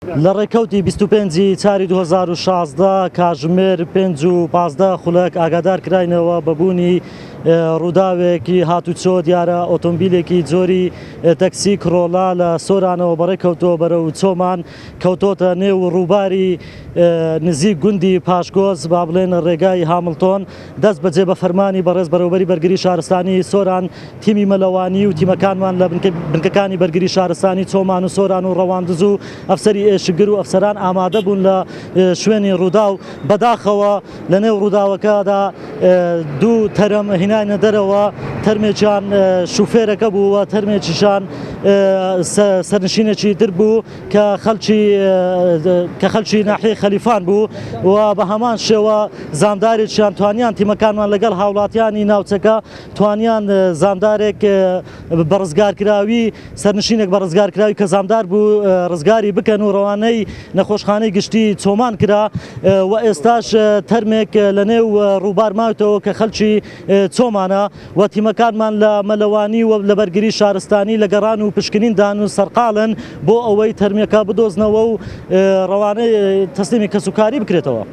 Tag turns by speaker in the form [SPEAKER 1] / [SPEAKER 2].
[SPEAKER 1] لە ڕێکەوتی 25 چاری 2016 کاتژمێر 5 و 15 خولەک ئاگادار کراینەوە بە بوونی رووداوێکی هاتووچۆ دیارە ئۆتۆمبێلێکی جۆری تەکسی کڕۆڵا لە سۆرانەوە بەڕێکەوتۆ بەرەو چۆمان کەوتۆتە نێو رووباری نزیک گوندی پاشگۆز با بڵێن رێگای هاملتۆن دەست بەجێ بە فەرمانی بەڕێز بەڕێوەبەری بەرگری شارستانی سۆران تیمی مەلەوانی و تیمەکانمان لە بنکەکانی بەرگری شارستانی چۆمان و سۆران و ڕەواندز و ئەفسەری ئێشگر و ئەفسەران ئامادە بوون لە شوێنی ڕووداو بەداخەوە لە نێو ڕووداوەکەدا دوو تەرەم هێناینە دەرەوە تەرمێکیان شوفێرەکە بووە تەرمێکیشان سەرنشینێکی تر بوو کە خەڵکی ناحیەی خەلیفان بوو و بە هەمان شێوە زامدارێکیان توانیان تیمەکانمان لەگەڵ هاوڵاتیانی ناوچەکە توانیان زامدارێک بە ڕزگارکراوی سەرنشینێک بە ڕزگارکراوی کە زامدار بوو ڕزگاری بکەن و ڕەوانەی نەخۆشخانەی گشتی چۆمان کرا و ئێستاش تەرمێک لە نێو رووبار ماوتەوە کە خەڵکی چۆمانە و تیمەکانمان لە مەلەوانی و لە بەرگری شارستانی لە گەڕان و پشکنیندان و سەرقاڵن بۆ ئەوەی تەرمێکە بدۆزنەوە و ڕەوانەی تەسلیمی کەسوکاری بکرێتەوە.